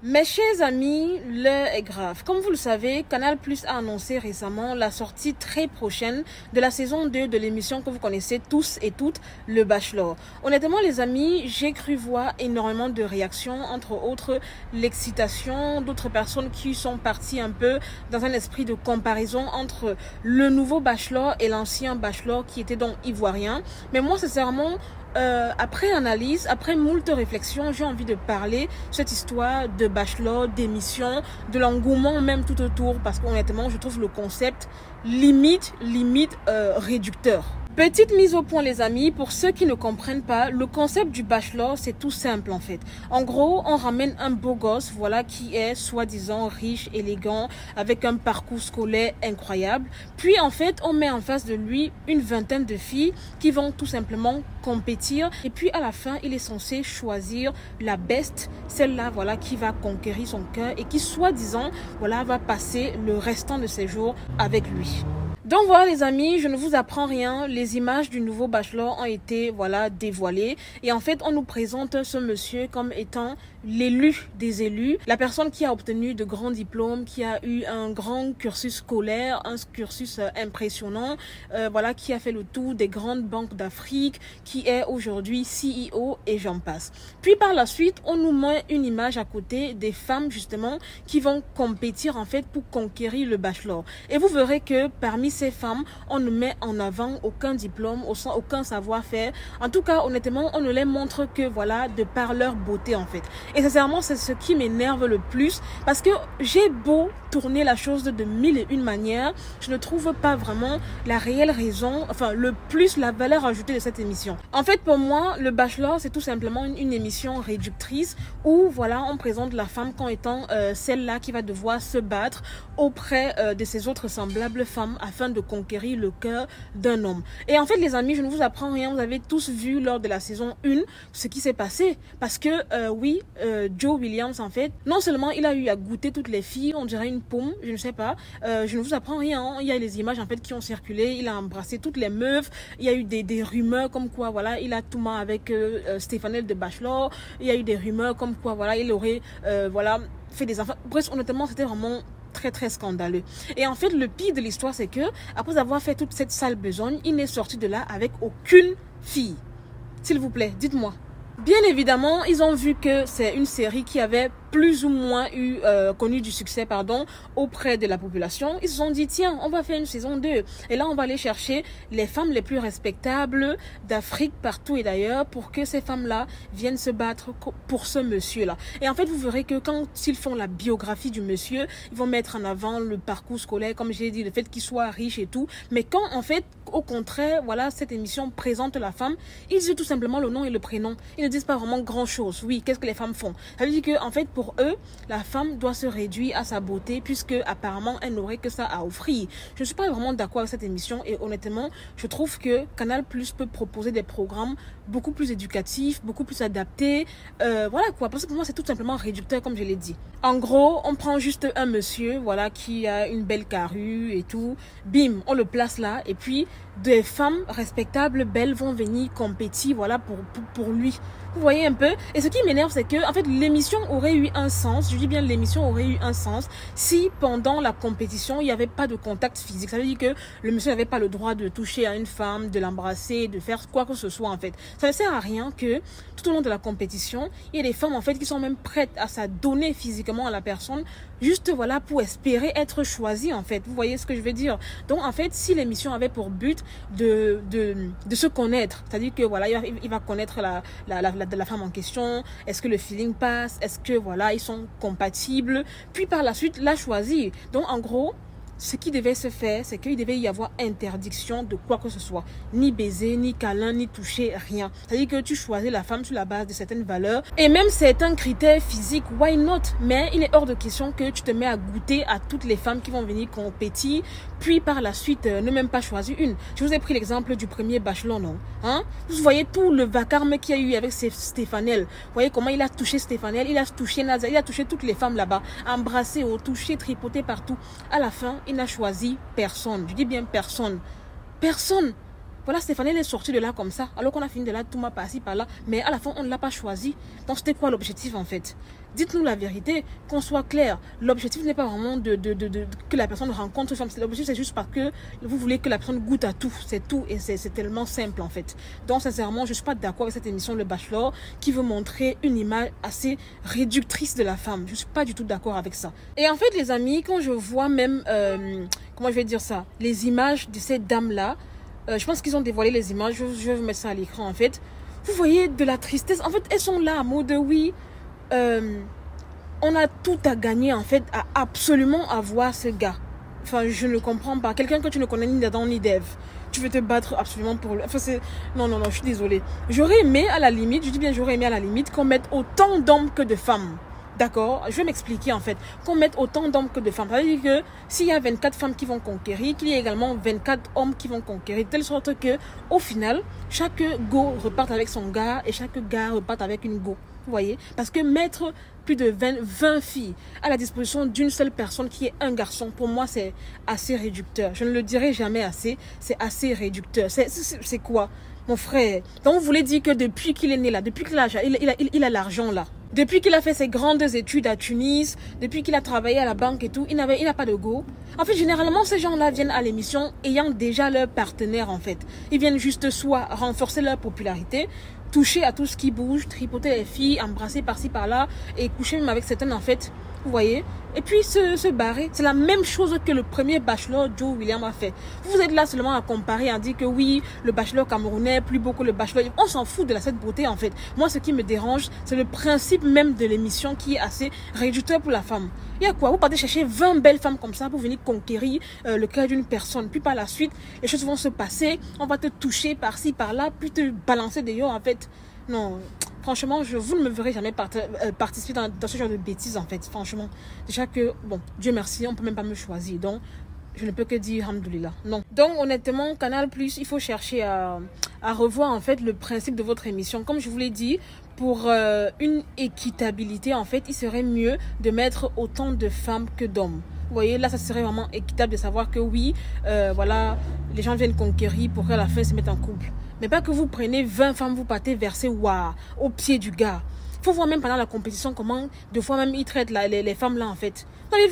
Mes chers amis, l'heure est grave. Comme vous le savez, Canal+ a annoncé récemment la sortie très prochaine de la saison 2 de l'émission que vous connaissez tous et toutes, Le Bachelor. Honnêtement les amis, j'ai cru voir énormément de réactions, entre autres l'excitation d'autres personnes qui sont parties un peu dans un esprit de comparaison entre le nouveau Bachelor et l'ancien Bachelor qui était donc ivoirien. Mais moi sincèrement, après analyse, après moult réflexions, j'ai envie de parler cette histoire de Bachelor, d'émission, de l'engouement même tout autour, parce qu'honnêtement, je trouve le concept limite réducteur. Petite mise au point les amis, pour ceux qui ne comprennent pas, le concept du Bachelor c'est tout simple en fait. En gros, on ramène un beau gosse, voilà, qui est soi-disant riche, élégant, avec un parcours scolaire incroyable. Puis en fait, on met en face de lui une vingtaine de filles qui vont tout simplement compétir. Et puis à la fin, il est censé choisir la best, celle-là voilà qui va conquérir son cœur et qui soi-disant voilà va passer le restant de ses jours avec lui. Donc voilà les amis, je ne vous apprends rien, les images du nouveau Bachelor ont été voilà dévoilées et en fait on nous présente ce monsieur comme étant l'élu des élus, la personne qui a obtenu de grands diplômes, qui a eu un grand cursus scolaire, un cursus impressionnant, voilà, qui a fait le tour des grandes banques d'Afrique, qui est aujourd'hui CEO et j'en passe. Puis par la suite, on nous met une image à côté des femmes justement qui vont compétir en fait pour conquérir le Bachelor. Et vous verrez que parmi ces femmes, on ne met en avant aucun diplôme, aucun savoir-faire. En tout cas, honnêtement, on ne les montre que voilà de par leur beauté en fait. Et sincèrement, c'est ce qui m'énerve le plus parce que j'ai beau tourner la chose de mille et une manières, je ne trouve pas vraiment la réelle raison, enfin le plus la valeur ajoutée de cette émission. En fait, pour moi, le Bachelor, c'est tout simplement une émission réductrice où voilà, on présente la femme comme étant celle-là qui va devoir se battre auprès de ses autres semblables femmes afin de conquérir le cœur d'un homme. Et en fait, les amis, je ne vous apprends rien, vous avez tous vu lors de la saison 1 ce qui s'est passé parce que oui, Joe Williams en fait, non seulement il a eu à goûter toutes les filles, on dirait une pomme, je ne sais pas, je ne vous apprends rien, hein. Il y a les images en fait qui ont circulé, il a embrassé toutes les meufs, il y a eu des rumeurs comme quoi voilà, il a tout mal avec Stéphanel de Bachelor, il y a eu des rumeurs comme quoi voilà, il aurait voilà fait des enfants. Bref, honnêtement, c'était vraiment très scandaleux. Et en fait, le pire de l'histoire, c'est que après avoir fait toute cette sale besogne, il n'est sorti de là avec aucune fille. S'il vous plaît, dites-moi. Bien évidemment, ils ont vu que c'est une série qui avait plus ou moins connu du succès auprès de la population. Ils se sont dit tiens, on va faire une saison 2 et là on va aller chercher les femmes les plus respectables d'Afrique partout et d'ailleurs pour que ces femmes-là viennent se battre pour ce monsieur-là. Et en fait, vous verrez que quand ils font la biographie du monsieur, ils vont mettre en avant le parcours scolaire, comme j'ai dit, le fait qu'il soit riche et tout. Mais quand en fait, au contraire, voilà, cette émission présente la femme, ils disent tout simplement le nom et le prénom. Ils ne disent pas vraiment grand-chose. Oui, qu'est-ce que les femmes font? Ça veut dire que en fait, pour eux, la femme doit se réduire à sa beauté puisque apparemment elle n'aurait que ça à offrir. Je ne suis pas vraiment d'accord avec cette émission et honnêtement, je trouve que Canal+ peut proposer des programmes beaucoup plus éducatifs, beaucoup plus adaptés. Voilà quoi, parce que pour moi c'est tout simplement réducteur comme je l'ai dit. En gros, on prend juste un monsieur, voilà, qui a une belle carrure et tout. Bim, on le place là et puis des femmes respectables, belles vont venir compétir, voilà, pour lui. Vous voyez un peu? Et ce qui m'énerve, c'est que en fait, l'émission aurait eu un sens. Je dis bien l'émission aurait eu un sens si pendant la compétition, il n'y avait pas de contact physique. Ça veut dire que le monsieur n'avait pas le droit de toucher à une femme, de l'embrasser, de faire quoi que ce soit en fait. Ça ne sert à rien que tout au long de la compétition, il y a des femmes en fait qui sont même prêtes à s'adonner physiquement à la personne juste voilà pour espérer être choisies en fait. Vous voyez ce que je veux dire? Donc en fait, si l'émission avait pour but de se connaître, c'est-à-dire que voilà, il va connaître la femme en question, est-ce que le feeling passe, est-ce que voilà, ils sont compatibles, puis par la suite la choisir. Donc en gros, ce qui devait se faire, c'est qu'il devait y avoir interdiction de quoi que ce soit. Ni baiser, ni câlin, ni toucher, rien. C'est-à-dire que tu choisis la femme sur la base de certaines valeurs et même certains critères physiques, why not? Mais il est hors de question que tu te mets à goûter à toutes les femmes qui vont venir compétir, puis par la suite, ne même pas choisir une. Je vous ai pris l'exemple du premier Bachelor, non? Hein? Vous voyez tout le vacarme qu'il y a eu avec Stéphanel. Vous voyez comment il a touché Stéphanel, il a touché Naza, il a touché toutes les femmes là-bas, embrassé, touché, tripoté partout. À la fin, il n'a choisi personne. Je dis bien personne. Personne. Voilà, Stéphanie, elle est sortie de là comme ça, alors qu'on a fini de là, tout m'a passé par là, mais à la fin, on ne l'a pas choisi. Donc, c'était quoi l'objectif, en fait? Dites-nous la vérité, qu'on soit clair. L'objectif n'est pas vraiment que la personne rencontre femme. L'objectif, c'est juste parce que vous voulez que la personne goûte à tout. C'est tout, et c'est tellement simple, en fait. Donc, sincèrement, je ne suis pas d'accord avec cette émission, Le Bachelor, qui veut montrer une image assez réductrice de la femme. Je ne suis pas du tout d'accord avec ça. Et en fait, les amis, quand je vois même, comment je vais dire ça, les images de ces dames-là, je pense qu'ils ont dévoilé les images. Je vais vous mettre ça à l'écran, en fait. Vous voyez de la tristesse. En fait, elles sont là, à mode oui. On a tout à gagner, en fait, à absolument avoir ce gars. Enfin, je ne comprends pas. Quelqu'un que tu ne connais ni d'Adam ni d'Ève. Tu veux te battre absolument pour lui. Enfin, c'est... Non, non, non, je suis désolée. J'aurais aimé, à la limite, je dis bien j'aurais aimé à la limite, qu'on mette autant d'hommes que de femmes. D'accord? Je vais m'expliquer en fait. Qu'on mette autant d'hommes que de femmes. Ça veut dire que s'il y a 24 femmes qui vont conquérir, qu'il y ait également 24 hommes qui vont conquérir. De telle sorte que, au final, chaque go reparte avec son gars et chaque gars reparte avec une go. Vous voyez? Parce que mettre plus de 20 filles à la disposition d'une seule personne qui est un garçon, pour moi, c'est assez réducteur. Je ne le dirai jamais assez. C'est assez réducteur. C'est quoi? Mon frère. Donc, vous voulez dire que depuis qu'il est né là, depuis qu'il a l'argent là, depuis qu'il a fait ses grandes études à Tunis, depuis qu'il a travaillé à la banque et tout, il n'a pas de go. En fait, généralement, ces gens-là viennent à l'émission ayant déjà leur partenaire, en fait. Ils viennent juste soit renforcer leur popularité, toucher à tout ce qui bouge, tripoter les filles, embrasser par-ci par-là et coucher même avec certaines, en fait. Vous voyez? Et puis se barrer. C'est la même chose que le premier bachelor Joe William a fait. Vous êtes là seulement à comparer, à dire que oui, le bachelor camerounais, plus beau que le bachelor. On s'en fout de cette beauté, en fait. Moi, ce qui me dérange, c'est le principe même de l'émission qui est assez réducteur pour la femme. Il y a quoi? Vous partez chercher 20 belles femmes comme ça pour venir conquérir le cœur d'une personne. Puis par la suite, les choses vont se passer. On va te toucher par-ci, par-là, puis te balancer dehors, en fait. Non. Franchement, vous ne me verrez jamais participer dans ce genre de bêtises, en fait. Franchement, déjà que, bon, Dieu merci, on ne peut même pas me choisir. Donc, je ne peux que dire Alhamdoulilah. Non. Donc, honnêtement, Canal+, il faut chercher à revoir, en fait, le principe de votre émission. Comme je vous l'ai dit, pour une équitabilité, en fait, il serait mieux de mettre autant de femmes que d'hommes. Vous voyez, là, ça serait vraiment équitable de savoir que oui, voilà, les gens viennent conquérir pour qu'à la fin, se mettent en couple. Mais pas que vous prenez 20 femmes, vous partez verser au pied du gars. Il faut voir même pendant la compétition comment, deux fois même, ils traitent les femmes là, en fait. Vous avez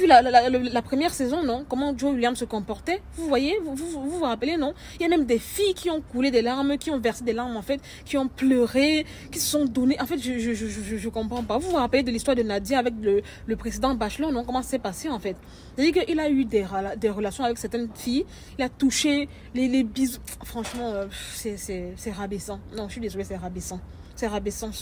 vu la première saison, non? Comment Joe William se comportait? Vous voyez? Vous rappelez, non? Il y a même des filles qui ont coulé des larmes, qui ont versé des larmes, en fait, qui ont pleuré, qui se sont données. En fait, je comprends pas. Vous vous rappelez de l'histoire de Nadia avec le précédent bachelor, non? Comment ça s'est passé, en fait? C'est-à-dire qu'il a eu des relations avec certaines filles. Il a touché les bisous. Franchement, c'est rabaissant. Non, je suis désolée, c'est rabaissant. C'est rabaissant,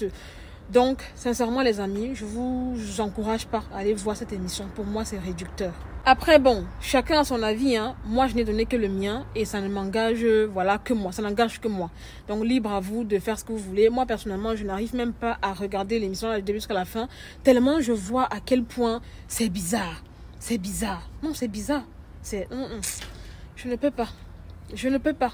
Donc, sincèrement, les amis, je vous encourage pas à aller voir cette émission. Pour moi, c'est réducteur. Après, bon, chacun a son avis, hein. Moi, je n'ai donné que le mien et ça ne m'engage, voilà, que moi. Ça n'engage que moi. Donc, libre à vous de faire ce que vous voulez. Moi, personnellement, je n'arrive même pas à regarder l'émission du début jusqu'à la fin, tellement je vois à quel point c'est bizarre. C'est bizarre. Non, c'est bizarre. Je ne peux pas. Je ne peux pas.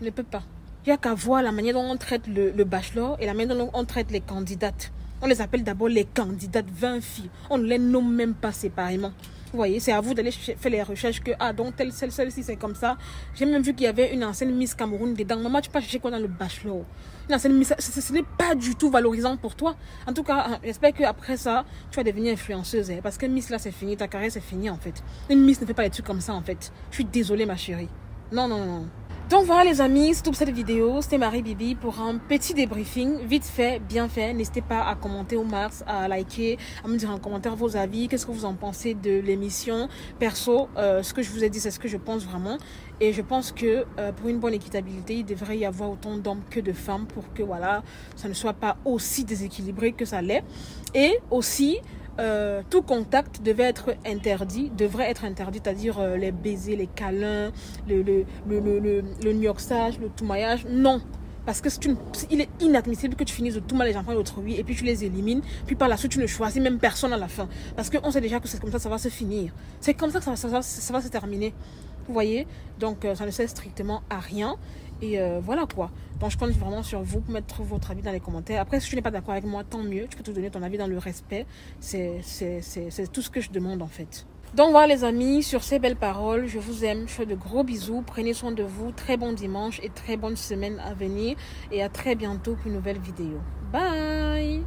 Je ne peux pas. Il n'y a qu'à voir la manière dont on traite le bachelor et la manière dont on traite les candidates. On les appelle d'abord les candidates, 20 filles. On ne les nomme même pas séparément. Vous voyez, c'est à vous d'aller faire les recherches que, donc celle-ci c'est comme ça. J'ai même vu qu'il y avait une ancienne Miss Cameroun dedans. Maman, tu peux chercher quoi dans le bachelor? Une ancienne Miss, ce n'est pas du tout valorisant pour toi. En tout cas, j'espère qu'après ça, tu vas devenir influenceuse. Hein, parce que Miss là, c'est fini. Ta carrière, c'est fini en fait. Une Miss ne fait pas des trucs comme ça en fait. Je suis désolée, ma chérie. Non, non, non. Donc voilà les amis, c'est tout pour cette vidéo. C'était Marie Bibi pour un petit débriefing, vite fait, bien fait. N'hésitez pas à commenter au max, à liker, à me dire en commentaire vos avis. Qu'est-ce que vous en pensez de l'émission? Perso, ce que je vous ai dit, c'est ce que je pense vraiment. Et je pense que pour une bonne équitabilité, il devrait y avoir autant d'hommes que de femmes pour que voilà, ça ne soit pas aussi déséquilibré que ça l'est. Et aussi... tout contact devrait être interdit, c'est-à-dire les baisers, les câlins, le gnoxage, le toumaillage, non. Parce que il est inadmissible que tu finisses de toumer les enfants d'autrui et puis tu les élimines, puis par la suite tu ne choisis même personne à la fin. Parce qu'on sait déjà que c'est comme ça va se finir. C'est comme ça que ça va se terminer. Vous voyez? Donc ça ne sert strictement à rien. Et voilà quoi. Donc je compte vraiment sur vous pour mettre votre avis dans les commentaires. Après, si tu n'es pas d'accord avec moi, tant mieux. Tu peux te donner ton avis dans le respect. C'est tout ce que je demande en fait. Donc voilà les amis, sur ces belles paroles, je vous aime, je fais de gros bisous, prenez soin de vous, très bon dimanche et très bonne semaine à venir et à très bientôt pour une nouvelle vidéo. Bye!